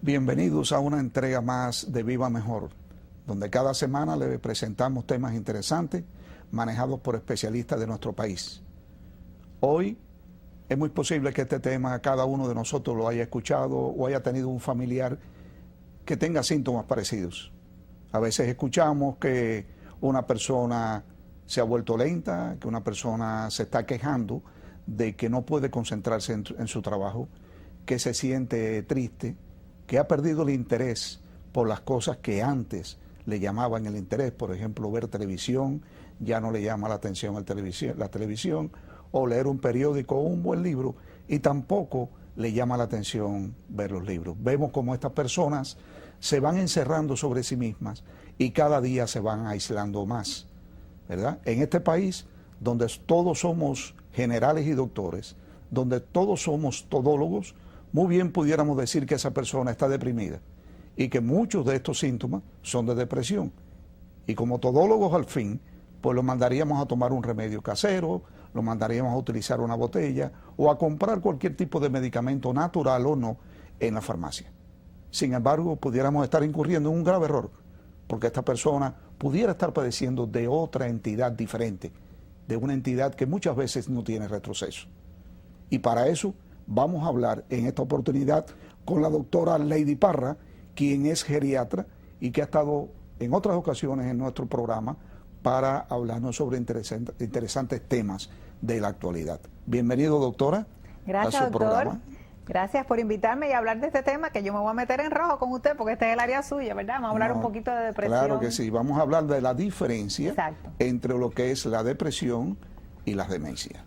Bienvenidos a una entrega más de Viva Mejor, donde cada semana le presentamos temas interesantes manejados por especialistas de nuestro país. Hoy es muy posible que este tema cada uno de nosotros lo haya escuchado o haya tenido un familiar que tenga síntomas parecidos. A veces escuchamos que una persona se ha vuelto lenta, que una persona se está quejando de que no puede concentrarse en su trabajo, que se siente triste, que ha perdido el interés por las cosas que antes le llamaban el interés. Por ejemplo, ver televisión, ya no le llama la atención la televisión, o leer un periódico o un buen libro, y tampoco le llama la atención ver los libros. Vemos cómo estas personas se van encerrando sobre sí mismas y cada día se van aislando más, ¿verdad? En este país, donde todos somos generales y doctores, donde todos somos todólogos, muy bien pudiéramos decir que esa persona está deprimida y que muchos de estos síntomas son de depresión. Y como todólogos al fin, pues lo mandaríamos a tomar un remedio casero, lo mandaríamos a utilizar una botella o a comprar cualquier tipo de medicamento natural o no en la farmacia. Sin embargo, pudiéramos estar incurriendo en un grave error, porque esta persona pudiera estar padeciendo de otra entidad diferente, de una entidad que muchas veces no tiene retroceso. Y para eso vamos a hablar en esta oportunidad con la doctora Lady Parra, quien es geriatra y que ha estado en otras ocasiones en nuestro programa para hablarnos sobre interesantes temas de la actualidad. Bienvenido, doctora. Gracias, a su doctor. programa. Gracias por invitarme y hablar de este tema, que yo me voy a meter en rojo con usted porque este es el área suya, ¿verdad? Vamos a hablar un poquito de depresión. Claro que sí, vamos a hablar de la diferencia Exacto. entre lo que es la depresión y las demencias.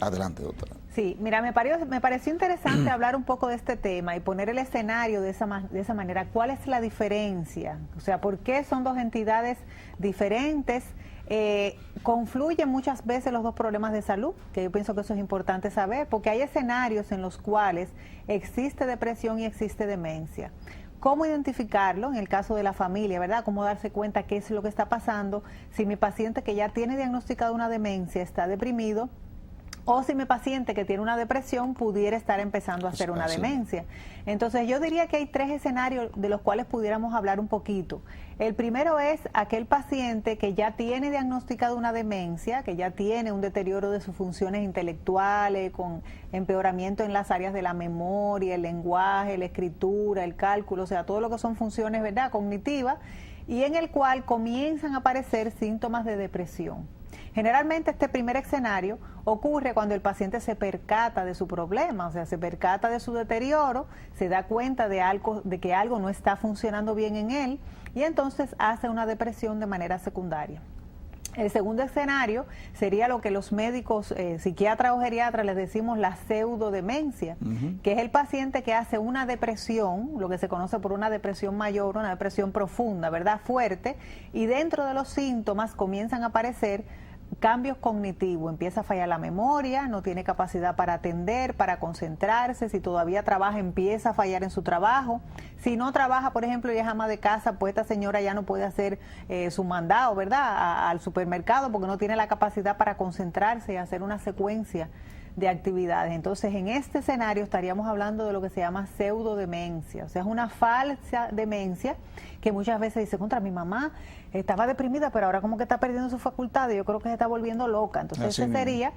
Adelante, doctora. Sí, mira, me pareció interesante hablar un poco de este tema y poner el escenario de esa manera. ¿Cuál es la diferencia? O sea, ¿por qué son dos entidades diferentes? Confluyen muchas veces los dos problemas de salud, que yo pienso que eso es importante saber, porque hay escenarios en los cuales existe depresión y existe demencia. ¿Cómo identificarlo en el caso de la familia, verdad? ¿Cómo darse cuenta qué es lo que está pasando si mi paciente que ya tiene diagnosticada una demencia está deprimido, o si mi paciente que tiene una depresión pudiera estar empezando a hacer una demencia? Entonces yo diría que hay tres escenarios de los cuales pudiéramos hablar un poquito. El primero es aquel paciente que ya tiene diagnosticado una demencia, que ya tiene un deterioro de sus funciones intelectuales, con empeoramiento en las áreas de la memoria, el lenguaje, la escritura, el cálculo, o sea, todo lo que son funciones, ¿verdad?, cognitivas, y en el cual comienzan a aparecer síntomas de depresión. Generalmente este primer escenario ocurre cuando el paciente se percata de su problema, o sea, se percata de su deterioro, se da cuenta de que algo no está funcionando bien en él y entonces hace una depresión de manera secundaria. El segundo escenario sería lo que los médicos, psiquiatras o geriatras les decimos la pseudodemencia, que es el paciente que hace una depresión, lo que se conoce por una depresión mayor, una depresión profunda, ¿verdad?, fuerte, y dentro de los síntomas comienzan a aparecer cambios cognitivos, empieza a fallar la memoria, no tiene capacidad para atender, para concentrarse, si todavía trabaja empieza a fallar en su trabajo, si no trabaja, por ejemplo, y es ama de casa, pues esta señora ya no puede hacer su mandado, ¿verdad?, al supermercado porque no tiene la capacidad para concentrarse y hacer una secuencia de actividades. Entonces, en este escenario estaríamos hablando de lo que se llama pseudodemencia, o sea, es una falsa demencia que muchas veces dice, contra mi mamá estaba deprimida, pero ahora como que está perdiendo sus facultades, yo creo que se está volviendo loca. Entonces, ese sería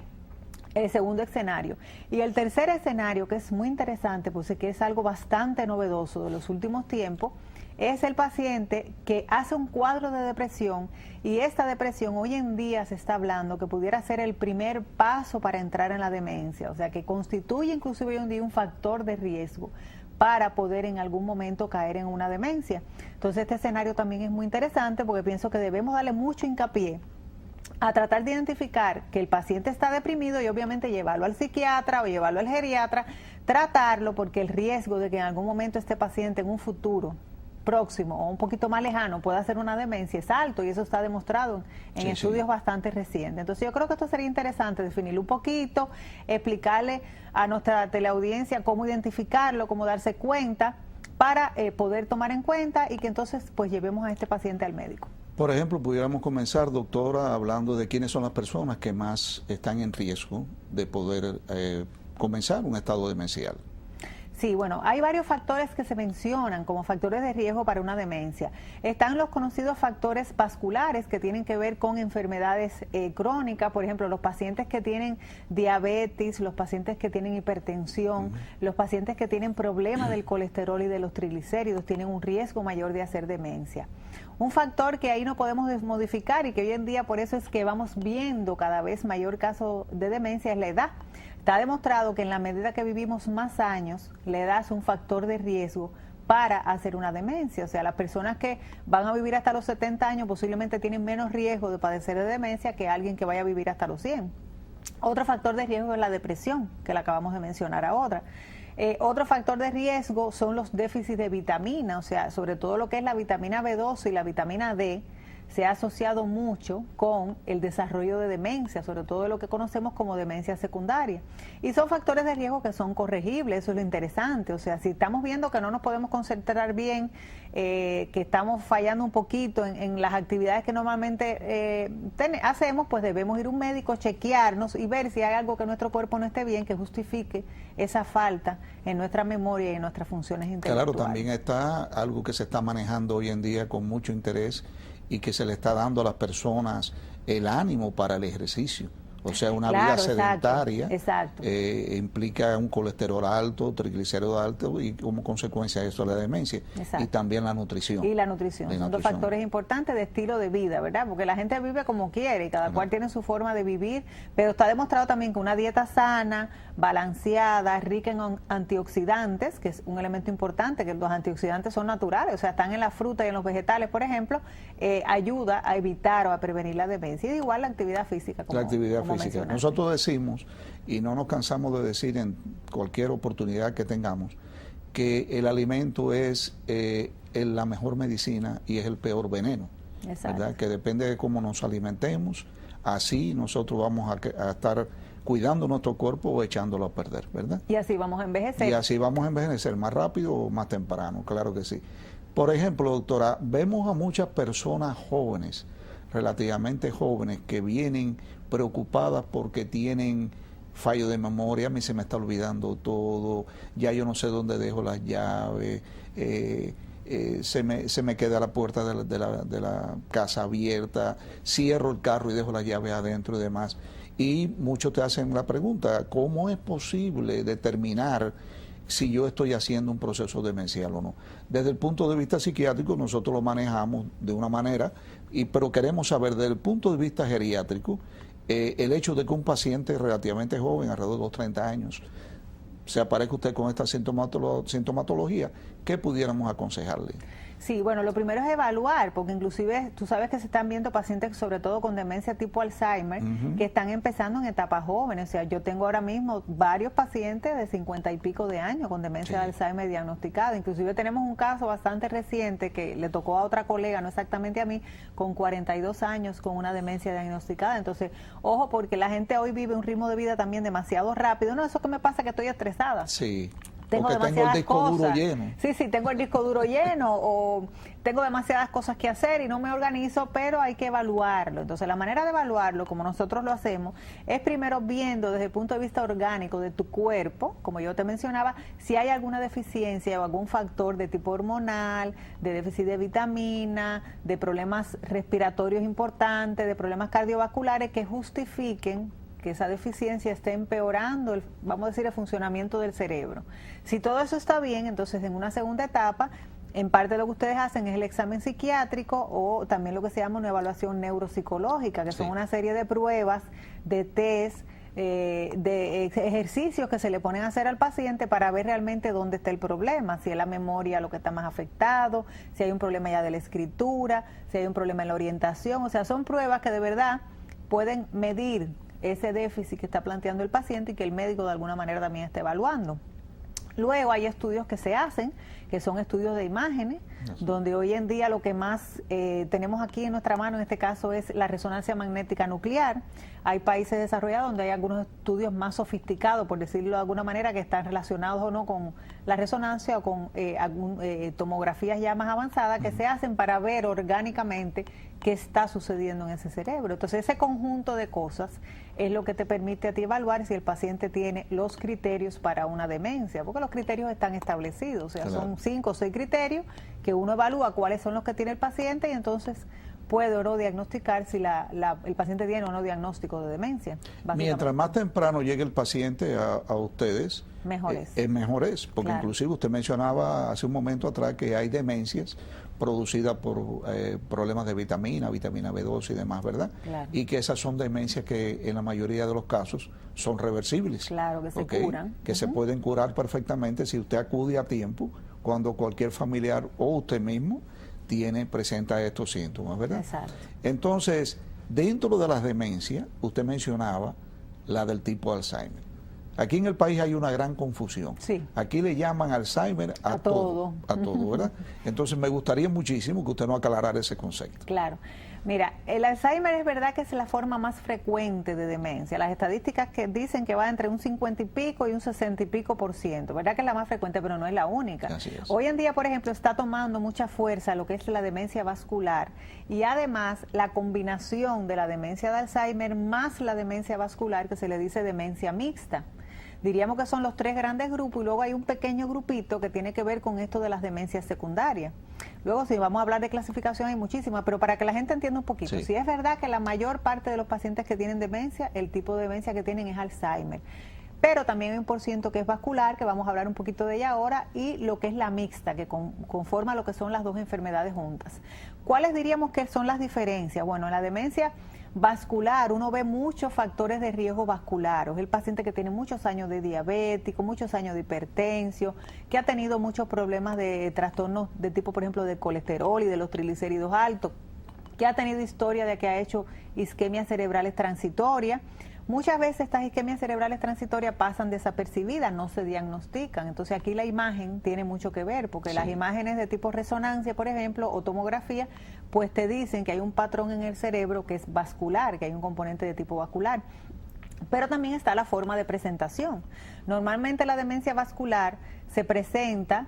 el segundo escenario. Y el tercer escenario, que es muy interesante, pues que es algo bastante novedoso de los últimos tiempos, es el paciente que hace un cuadro de depresión y esta depresión hoy en día se está hablando que pudiera ser el primer paso para entrar en la demencia, o sea que constituye inclusive hoy en día un factor de riesgo para poder en algún momento caer en una demencia. Entonces este escenario también es muy interesante porque pienso que debemos darle mucho hincapié a tratar de identificar que el paciente está deprimido y obviamente llevarlo al psiquiatra o llevarlo al geriatra, tratarlo porque el riesgo de que en algún momento este paciente en un futuro próximo o un poquito más lejano pueda hacer una demencia es alto y eso está demostrado en estudios bastante recientes. Entonces yo creo que esto sería interesante definirlo un poquito, explicarle a nuestra teleaudiencia cómo identificarlo, cómo darse cuenta para poder tomar en cuenta y que entonces pues llevemos a este paciente al médico. Por ejemplo, pudiéramos comenzar, doctora, hablando de quiénes son las personas que más están en riesgo de poder comenzar un estado demencial. Sí, bueno, hay varios factores que se mencionan como factores de riesgo para una demencia. Están los conocidos factores vasculares que tienen que ver con enfermedades crónicas, por ejemplo, los pacientes que tienen diabetes, los pacientes que tienen hipertensión, los pacientes que tienen problemas del colesterol y de los triglicéridos tienen un riesgo mayor de hacer demencia. Un factor que ahí no podemos modificar y que hoy en día por eso es que vamos viendo cada vez mayor caso de demencia es la edad. Está demostrado que en la medida que vivimos más años, la edad es un factor de riesgo para hacer una demencia. O sea, las personas que van a vivir hasta los 70 años posiblemente tienen menos riesgo de padecer de demencia que alguien que vaya a vivir hasta los 100. Otro factor de riesgo es la depresión, que la acabamos de mencionar ahora. Otro factor de riesgo son los déficits de vitamina, o sea, sobre todo lo que es la vitamina B12 y la vitamina D, se ha asociado mucho con el desarrollo de demencia, sobre todo lo que conocemos como demencia secundaria. Y son factores de riesgo que son corregibles, eso es lo interesante. O sea, si estamos viendo que no nos podemos concentrar bien, que estamos fallando un poquito en las actividades que normalmente hacemos, pues debemos ir a un médico, chequearnos y ver si hay algo que nuestro cuerpo no esté bien, que justifique esa falta en nuestra memoria y en nuestras funciones intelectuales. Claro, también está algo que se está manejando hoy en día con mucho interés y que se le está dando a las personas el ánimo para el ejercicio. O sea, una vida sedentaria implica un colesterol alto, triglicéridos altos y como consecuencia de eso la demencia. Y también la nutrición. Y la nutrición. Son dos factores importantes de estilo de vida, ¿verdad? Porque la gente vive como quiere y cada cual tiene su forma de vivir, pero está demostrado también que una dieta sana, balanceada, rica en antioxidantes, que es un elemento importante, que los antioxidantes son naturales, o sea, están en la fruta y en los vegetales, por ejemplo, ayuda a evitar o a prevenir la demencia. Y igual la actividad física. Como, la actividad como física. Nosotros decimos, y no nos cansamos de decir en cualquier oportunidad que tengamos, que el alimento es la mejor medicina y es el peor veneno. ¿Verdad? Que depende de cómo nos alimentemos, así nosotros vamos a estar cuidando nuestro cuerpo o echándolo a perder, ¿verdad? Y así vamos a envejecer. Y así vamos a envejecer, más rápido o más temprano, claro que sí. Por ejemplo, doctora, vemos a muchas personas jóvenes, relativamente jóvenes, que vienen preocupadas porque tienen fallo de memoria, a mí se me está olvidando todo, ya yo no sé dónde dejo las llaves, se me queda la puerta de la casa abierta, cierro el carro y dejo las llaves adentro y demás. Y muchos te hacen la pregunta, ¿cómo es posible determinar si yo estoy haciendo un proceso demencial o no? Desde el punto de vista psiquiátrico nosotros lo manejamos de una manera, pero queremos saber desde el punto de vista geriátrico, el hecho de que un paciente relativamente joven, alrededor de los 30 años, se aparezca usted con esta sintomatología, ¿qué pudiéramos aconsejarle? Sí, bueno, lo primero es evaluar, porque inclusive tú sabes que se están viendo pacientes, sobre todo con demencia tipo Alzheimer, que están empezando en etapas jóvenes. O sea, yo tengo ahora mismo varios pacientes de 50 y pico de años con demencia de Alzheimer diagnosticada. Inclusive tenemos un caso bastante reciente que le tocó a otra colega, no exactamente a mí, con 42 años con una demencia diagnosticada. Entonces, ojo, porque la gente hoy vive un ritmo de vida también demasiado rápido. No, eso que me pasa que estoy estresada. Sí. Tengo el disco cosas. Duro lleno. Sí, tengo el disco duro lleno o tengo demasiadas cosas que hacer y no me organizo, pero hay que evaluarlo. Entonces, la manera de evaluarlo, como nosotros lo hacemos, es primero viendo desde el punto de vista orgánico de tu cuerpo, como yo te mencionaba, si hay alguna deficiencia o algún factor de tipo hormonal, de déficit de vitamina, de problemas respiratorios importantes, de problemas cardiovasculares que justifiquen que esa deficiencia esté empeorando, vamos a decir, el funcionamiento del cerebro. Si todo eso está bien, entonces en una segunda etapa, en parte lo que ustedes hacen es el examen psiquiátrico o también lo que se llama una evaluación neuropsicológica, que son una serie de pruebas, de test, de ejercicios que se le ponen a hacer al paciente para ver realmente dónde está el problema, si es la memoria lo que está más afectado, si hay un problema ya de la escritura, si hay un problema en la orientación. O sea, son pruebas que de verdad pueden medir ese déficit que está planteando el paciente y que el médico de alguna manera también está evaluando. Luego hay estudios que se hacen, que son estudios de imágenes, donde hoy en día lo que más tenemos aquí en nuestra mano, en este caso, es la resonancia magnética nuclear. Hay países desarrollados donde hay algunos estudios más sofisticados, por decirlo de alguna manera, que están relacionados o no con la resonancia o con tomografías ya más avanzadas que se hacen para ver orgánicamente qué está sucediendo en ese cerebro. Entonces, ese conjunto de cosas es lo que te permite a ti evaluar si el paciente tiene los criterios para una demencia, porque los criterios están establecidos, o sea, claro, son 5 o 6 criterios que uno evalúa cuáles son los que tiene el paciente y entonces puede o no diagnosticar si el paciente tiene o no diagnóstico de demencia. Mientras más temprano llegue el paciente a ustedes, mejor es. Mejor es, porque Claro. inclusive usted mencionaba hace un momento atrás que hay demencias producidas por problemas de vitamina B2 y demás, ¿verdad? Claro. Y que esas son demencias que en la mayoría de los casos son reversibles. Claro, que se ¿ok? curan. Que se pueden curar perfectamente si usted acude a tiempo, cuando cualquier familiar o usted mismo presenta estos síntomas, ¿verdad? Exacto. Entonces, dentro de las demencias, usted mencionaba la del tipo Alzheimer. Aquí en el país hay una gran confusión. Sí. Aquí le llaman Alzheimer a todo. a todo, ¿verdad? Entonces me gustaría muchísimo que usted nos aclarara ese concepto. Claro. Mira, el Alzheimer es verdad que es la forma más frecuente de demencia. Las estadísticas que dicen que va entre un 50 y pico y un 60 y pico %. ¿Verdad que es la más frecuente, pero no es la única? Así es. Hoy en día, por ejemplo, está tomando mucha fuerza lo que es la demencia vascular y además la combinación de la demencia de Alzheimer más la demencia vascular, que se le dice demencia mixta. Diríamos que son los 3 grandes grupos y luego hay un pequeño grupito que tiene que ver con esto de las demencias secundarias. Luego, si vamos a hablar de clasificación, hay muchísimas, pero para que la gente entienda un poquito, Sí. sí es verdad que la mayor parte de los pacientes que tienen demencia, el tipo de demencia que tienen es Alzheimer. Pero también hay un % que es vascular, que vamos a hablar un poquito de ella ahora, y lo que es la mixta, que conforma lo que son las dos enfermedades juntas. ¿Cuáles diríamos que son las diferencias? Bueno, en la demencia vascular uno ve muchos factores de riesgo vascular. Es el paciente que tiene muchos años de diabético, muchos años de hipertensión, que ha tenido muchos problemas de trastornos de tipo, por ejemplo, de colesterol y de los triglicéridos altos, que ha tenido historia de que ha hecho isquemias cerebrales transitorias. Muchas veces estas isquemias cerebrales transitorias pasan desapercibidas, no se diagnostican. Entonces aquí la imagen tiene mucho que ver, porque Sí. las imágenes de tipo resonancia, por ejemplo, o tomografía, pues te dicen que hay un patrón en el cerebro que es vascular, que hay un componente de tipo vascular. Pero también está la forma de presentación. Normalmente la demencia vascular se presenta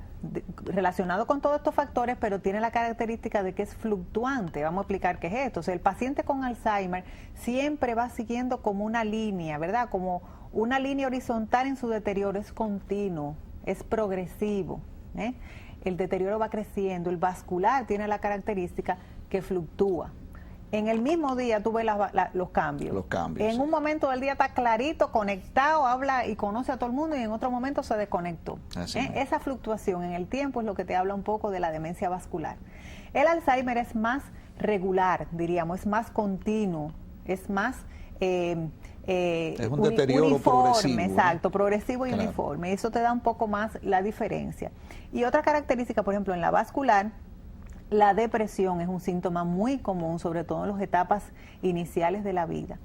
relacionado con todos estos factores, pero tiene la característica de que es fluctuante. Vamos a explicar qué es esto. O sea, el paciente con Alzheimer siempre va siguiendo como una línea, ¿verdad? Como una línea horizontal en su deterioro, es continuo, es progresivo, ¿eh? El deterioro va creciendo. El vascular tiene la característica que fluctúa. En el mismo día tú ves los cambios. Los cambios, En sí. un momento del día está clarito, conectado, habla y conoce a todo el mundo, y en otro momento se desconectó. Así es. Esa fluctuación en el tiempo es lo que te habla un poco de la demencia vascular. El Alzheimer es más regular, diríamos, es más continuo, es más es un deterioro uniforme, progresivo, ¿no? exacto, progresivo y Claro. uniforme. Eso te da un poco más la diferencia. Y otra característica, por ejemplo, en la vascular, la depresión es un síntoma muy común, sobre todo en las etapas iniciales de la vida.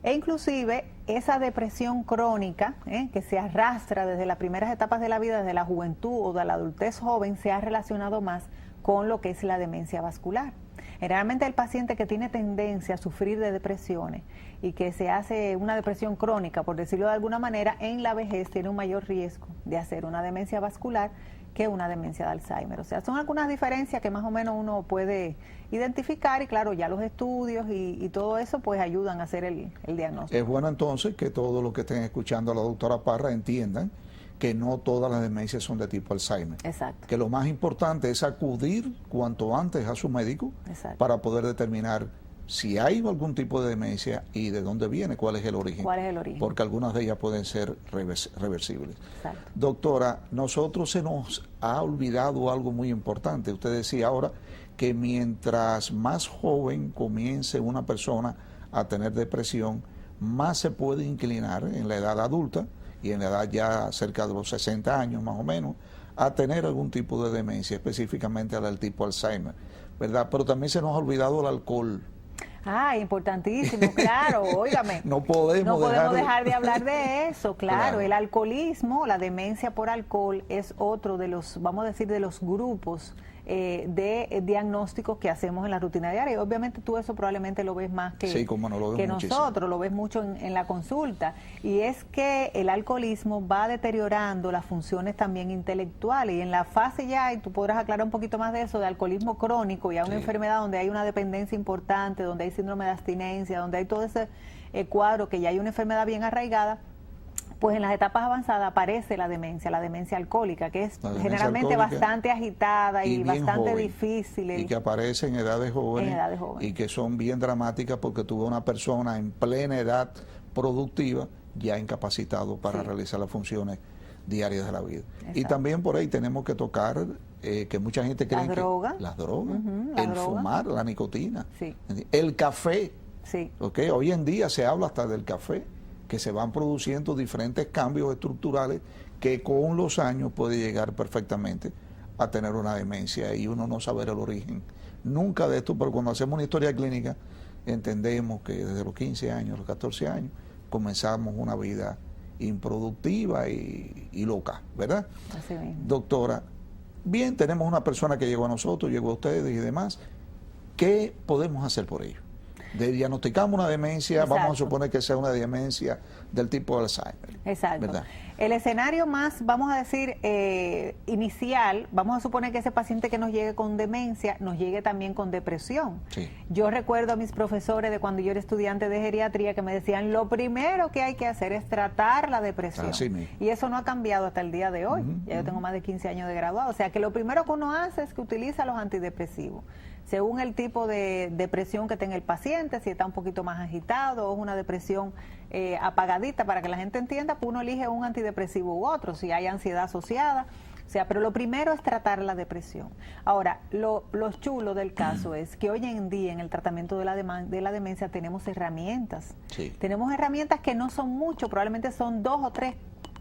E inclusive esa depresión crónica, que se arrastra desde las primeras etapas de la vida, desde la juventud o de la adultez joven, se ha relacionado más con lo que es la demencia vascular. Generalmente el paciente que tiene tendencia a sufrir de depresiones y que se hace una depresión crónica, por decirlo de alguna manera, en la vejez tiene un mayor riesgo de hacer una demencia vascular que una demencia de Alzheimer. O sea, son algunas diferencias que más o menos uno puede identificar y claro, ya los estudios y todo eso pues ayudan a hacer el diagnóstico. Es bueno entonces que todos los que estén escuchando a la doctora Parra entiendan que no todas las demencias son de tipo Alzheimer. Exacto. Que lo más importante es acudir cuanto antes a su médico Exacto. para poder determinar si hay algún tipo de demencia y de dónde viene, cuál es el origen. ¿Cuál es el origen? Porque algunas de ellas pueden ser reversibles. Exacto. Doctora, nosotros se nos ha olvidado algo muy importante. Usted decía ahora que mientras más joven comience una persona a tener depresión, más se puede inclinar en la edad adulta y en la edad ya cerca de los 60 años más o menos, a tener algún tipo de demencia, específicamente a la del tipo Alzheimer, ¿verdad? Pero también se nos ha olvidado el alcohol. Ah, importantísimo, claro, óigame. No podemos dejar de hablar de eso, claro. Claro. El alcoholismo, la demencia por alcohol es otro de los, vamos a decir, de los grupos de diagnósticos que hacemos en la rutina diaria. Y obviamente tú eso probablemente lo ves más que, Sí, como no, lo veo que muchísimo. nosotros, lo ves mucho en la consulta. Y es que el alcoholismo va deteriorando las funciones también intelectuales. Y en la fase ya, y tú podrás aclarar un poquito más de eso, de alcoholismo crónico, ya una Sí. enfermedad donde hay una dependencia importante, donde hay síndrome de abstinencia, donde hay todo cuadro que ya hay una enfermedad bien arraigada, pues en las etapas avanzadas aparece la demencia alcohólica, que es generalmente bastante agitada y bastante difícil. Y que aparece en edades jóvenes, y que son bien dramáticas porque tuvo una persona en plena edad productiva ya incapacitado para realizar las funciones diarias de la vida. Exacto. Y también por ahí tenemos que tocar que mucha gente cree que las drogas, el fumar, la nicotina, el café. Okay, hoy en día se habla hasta del café, que se van produciendo diferentes cambios estructurales que con los años puede llegar perfectamente a tener una demencia y uno no saber el origen nunca de esto, pero cuando hacemos una historia clínica entendemos que desde los 15 años, los 14 años, comenzamos una vida improductiva y loca, ¿verdad? Así mismo. Doctora, bien, tenemos una persona que llegó a nosotros, llegó a ustedes y demás, ¿qué podemos hacer por ello? Diagnosticamos una demencia, vamos a suponer que sea una demencia del tipo de Alzheimer. Exacto. ¿Verdad? El escenario más, vamos a decir, inicial, vamos a suponer que ese paciente que nos llegue con demencia, nos llegue también con depresión. Sí. Yo recuerdo a mis profesores de cuando yo era estudiante de geriatría que me decían, lo primero que hay que hacer es tratar la depresión. Y eso no ha cambiado hasta el día de hoy. Ya yo tengo más de 15 años de graduado. O sea que lo primero que uno hace es que utiliza los antidepresivos. Según el tipo de depresión que tenga el paciente, si está un poquito más agitado o es una depresión apagadita, para que la gente entienda, pues uno elige un antidepresivo u otro, si hay ansiedad asociada. O sea, pero lo primero es tratar la depresión. Ahora, lo chulo del caso es que hoy en día en el tratamiento de la demencia tenemos herramientas. Sí. Tenemos herramientas que no son mucho, probablemente son 2 o 3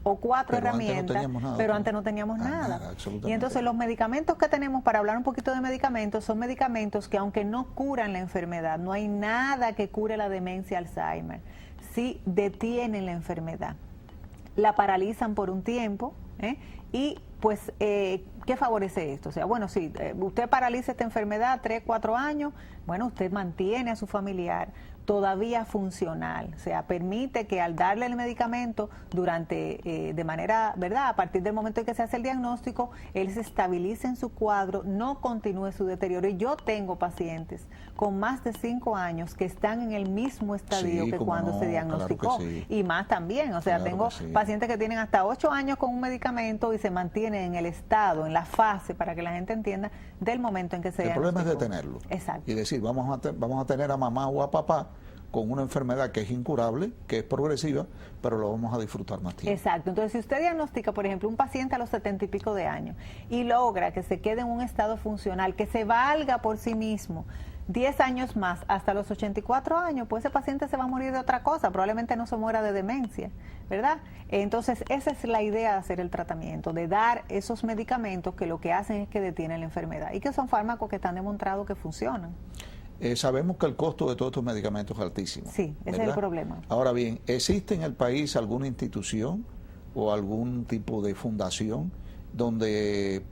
o 4 herramientas, pero antes no teníamos nada. Y entonces los medicamentos que tenemos, para hablar un poquito de medicamentos, son medicamentos que aunque no curan la enfermedad, no hay nada que cure la demencia Alzheimer, sí detienen la enfermedad, la paralizan por un tiempo, y pues, ¿qué favorece esto? O sea, bueno, si usted paraliza esta enfermedad 3, 4 años, bueno, usted mantiene a su familiar todavía funcional, o sea, permite que al darle el medicamento durante, de manera, ¿verdad?, a partir del momento en que se hace el diagnóstico, él se estabilice en su cuadro, no continúe su deterioro. Y yo tengo pacientes con más de 5 años que están en el mismo estadio que cuando se diagnosticó, y más también, o sea, tengo pacientes que tienen hasta 8 años con un medicamento y se mantienen en el estado, en la fase, para que la gente entienda, del momento en que se diagnosticó. El problema es detenerlo. Exacto. Y decir, vamos a tener a mamá o a papá con una enfermedad que es incurable, que es progresiva, pero lo vamos a disfrutar más tiempo. Exacto. Entonces, si usted diagnostica, por ejemplo, un paciente a los 70 y pico de años y logra que se quede en un estado funcional, que se valga por sí mismo 10 años más, hasta los 84 años, pues ese paciente se va a morir de otra cosa, probablemente no se muera de demencia, ¿verdad? Entonces, esa es la idea de hacer el tratamiento, de dar esos medicamentos que lo que hacen es que detienen la enfermedad y que son fármacos que están demostrados que funcionan. Sabemos que el costo de todos estos medicamentos es altísimo. Sí, ese es el problema. Ahora bien, ¿existe en el país alguna institución o algún tipo de fundación donde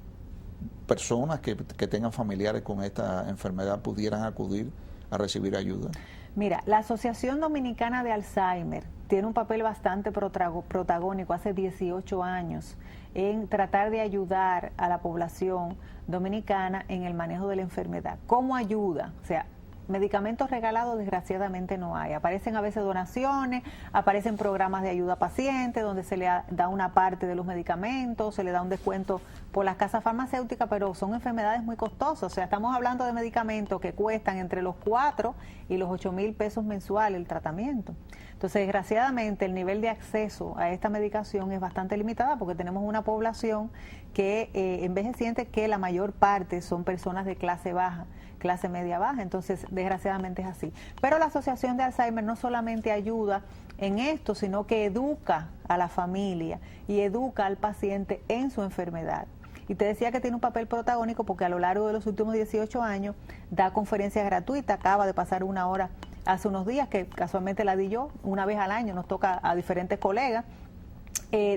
personas que tengan familiares con esta enfermedad pudieran acudir a recibir ayuda? Mira, la Asociación Dominicana de Alzheimer tiene un papel bastante protagónico hace 18 años en tratar de ayudar a la población dominicana en el manejo de la enfermedad. ¿Cómo ayuda? O sea, medicamentos regalados desgraciadamente no hay. Aparecen a veces donaciones, aparecen programas de ayuda a pacientes donde se le da una parte de los medicamentos, se le da un descuento por las casas farmacéuticas, pero son enfermedades muy costosas. O sea, estamos hablando de medicamentos que cuestan entre los 4 y los 8,000 pesos mensuales el tratamiento. Entonces, desgraciadamente, el nivel de acceso a esta medicación es bastante limitada porque tenemos una población que envejeciente, que la mayor parte son personas de clase baja, clase media baja. Entonces, desgraciadamente es así. Pero la Asociación de Alzheimer no solamente ayuda en esto, sino que educa a la familia y educa al paciente en su enfermedad. Y te decía que tiene un papel protagónico porque a lo largo de los últimos 18 años da conferencias gratuitas. Acaba de pasar 1 hora hace unos días, que casualmente la di yo, una vez al año, nos toca a diferentes colegas.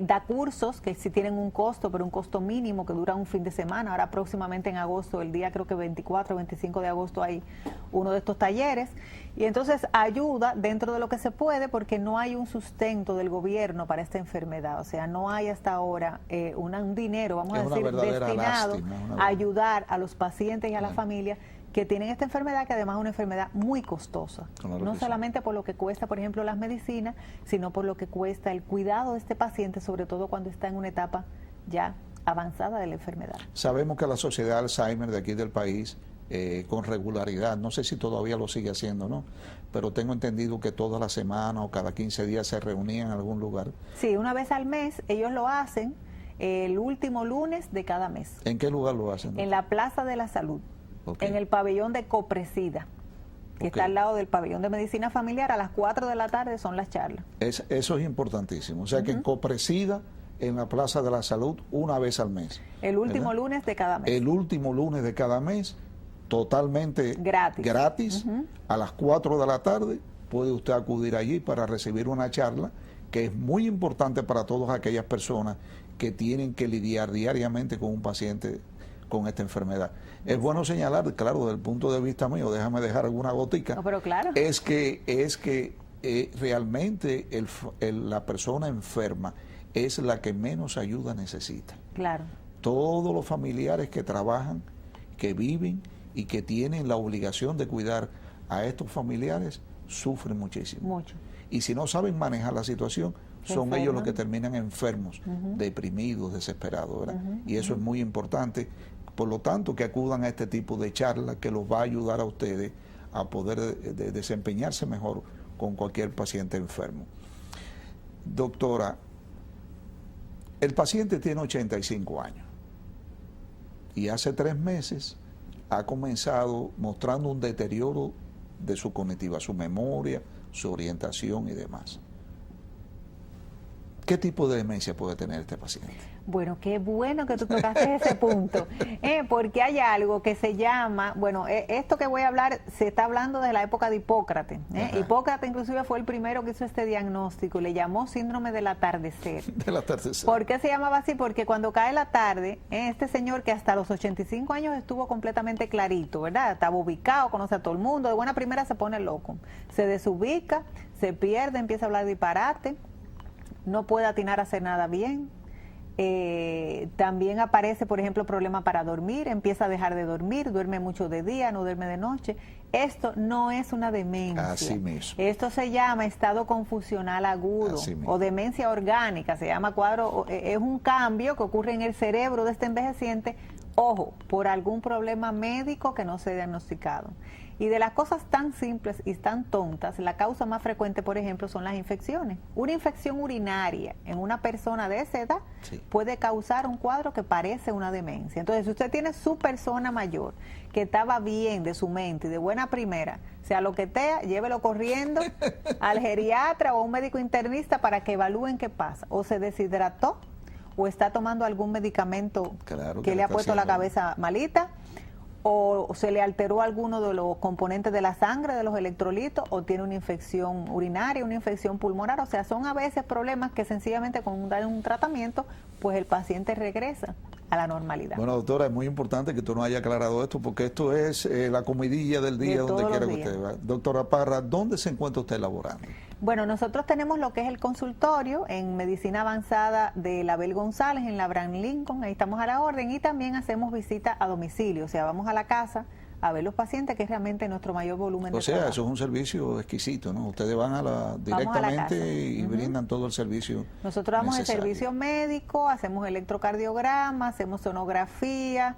Da cursos que sí tienen un costo, pero un costo mínimo que dura un fin de semana. Ahora próximamente en agosto, el día creo que 24 o 25 de agosto, hay uno de estos talleres. Y entonces ayuda dentro de lo que se puede, porque no hay un sustento del gobierno para esta enfermedad. O sea, no hay hasta ahora un dinero, vamos a decir, destinado a ayudar a los pacientes y a la familia que tienen esta enfermedad, que además es una enfermedad muy costosa. Claro No que solamente por lo que cuesta, por ejemplo, las medicinas, sino por lo que cuesta el cuidado de este paciente, sobre todo cuando está en una etapa ya avanzada de la enfermedad. Sabemos que la Sociedad de Alzheimer de aquí del país, con regularidad, no sé si todavía lo sigue haciendo, ¿no? Pero tengo entendido que toda la semana o cada 15 días se reunían en algún lugar. Sí, una vez al mes ellos lo hacen el último lunes de cada mes. ¿En qué lugar lo hacen? En la Plaza de la Salud, Okay. en el pabellón de Copresida, que Okay. está al lado del pabellón de medicina familiar. A las 4 de la tarde son las charlas. Eso es importantísimo. O sea que en Copresida, en la Plaza de la Salud, una vez al mes. El último ¿verdad? lunes de cada mes. El último lunes de cada mes, totalmente gratis. A las 4 de la tarde puede usted acudir allí para recibir una charla que es muy importante para todas aquellas personas que tienen que lidiar diariamente con un paciente con esta enfermedad. Es bueno señalar, claro, desde el punto de vista mío, déjame dejar alguna gotica, No, pero claro. es que realmente la persona enferma es la que menos ayuda necesita. Claro. Todos los familiares que trabajan, que viven y que tienen la obligación de cuidar a estos familiares sufren muchísimo. Mucho. Y si no saben manejar la situación, son ellos los que terminan enfermos, deprimidos, desesperados, ¿verdad? Y eso es muy importante. Por lo tanto, que acudan a este tipo de charlas que los va a ayudar a ustedes a poder desempeñarse mejor con cualquier paciente enfermo. Doctora, el paciente tiene 85 años y hace 3 meses ha comenzado mostrando un deterioro de su cognitiva, su memoria, su orientación y demás. ¿Qué tipo de demencia puede tener este paciente? Bueno, qué bueno que tú tocaste ese punto, porque hay algo que se llama, bueno, esto que voy a hablar se está hablando de la época de Hipócrates. Hipócrates inclusive fue el primero que hizo este diagnóstico, le llamó síndrome del atardecer. Del atardecer. ¿Por qué se llamaba así? Porque cuando cae la tarde, este señor que hasta los 85 años estuvo completamente clarito, ¿verdad? Estaba ubicado, conoce a todo el mundo, de buena primera se pone loco, se desubica, se pierde, empieza a hablar disparate, no puede atinar a hacer nada bien. También aparece, por ejemplo, problema para dormir, empieza a dejar de dormir, duerme mucho de día, no duerme de noche. Esto no es una demencia. Así mismo. Esto se llama estado confusional agudo o demencia orgánica, se llama cuadro, es un cambio que ocurre en el cerebro de este envejeciente, ojo, por algún problema médico que no se ha diagnosticado. Y de las cosas tan simples y tan tontas, la causa más frecuente, por ejemplo, son las infecciones. Una infección urinaria en una persona de esa edad puede causar un cuadro que parece una demencia. Entonces, si usted tiene su persona mayor, que estaba bien de su mente y de buena primera, se aloquetea, llévelo corriendo al geriatra o a un médico internista para que evalúen qué pasa. O se deshidrató, o está tomando algún medicamento que le ha puesto la cabeza malita, o se le alteró alguno de los componentes de la sangre, de los electrolitos, o tiene una infección urinaria, una infección pulmonar. O sea, son a veces problemas que sencillamente con dar un tratamiento, pues el paciente regresa a la normalidad. Bueno, doctora, es muy importante que tú nos haya aclarado esto, porque esto es la comidilla del día donde quiera que usted va. Doctora Parra, ¿dónde se encuentra usted laborando? Bueno, nosotros tenemos lo que es el consultorio en Medicina Avanzada de la Abel González, en la Abraham Lincoln, ahí estamos a la orden, y también hacemos visita a domicilio, o sea, vamos a la casa a ver los pacientes, que es realmente nuestro mayor volumen de trabajo. Eso es un servicio exquisito, ¿no? Ustedes van directamente y brindan todo el servicio. Nosotros damos el servicio médico, hacemos electrocardiograma, hacemos sonografía,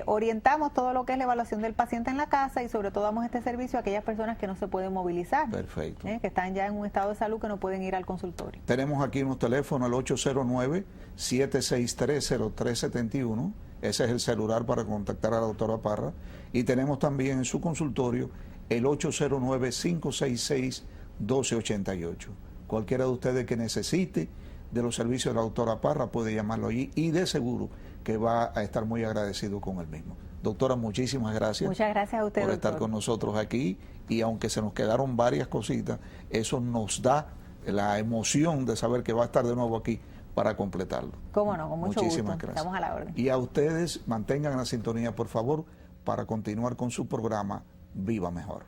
orientamos todo lo que es la evaluación del paciente en la casa y sobre todo damos este servicio a aquellas personas que no se pueden movilizar. Perfecto. Que están ya en un estado de salud que no pueden ir al consultorio. Tenemos aquí un teléfono, el 809-763-0371. Ese es el celular para contactar a la doctora Parra. Y tenemos también en su consultorio el 809-566-1288. Cualquiera de ustedes que necesite de los servicios de la doctora Parra puede llamarlo allí y de seguro que va a estar muy agradecido con él mismo. Doctora, muchísimas gracias. Muchas gracias a usted, por estar con nosotros aquí, y aunque se nos quedaron varias cositas, eso nos da la emoción de saber que va a estar de nuevo aquí para completarlo. Cómo no, con mucho Muchísimas gusto. gracias. Estamos a la orden. Y a ustedes mantengan la sintonía, por favor, para continuar con su programa Viva Mejor.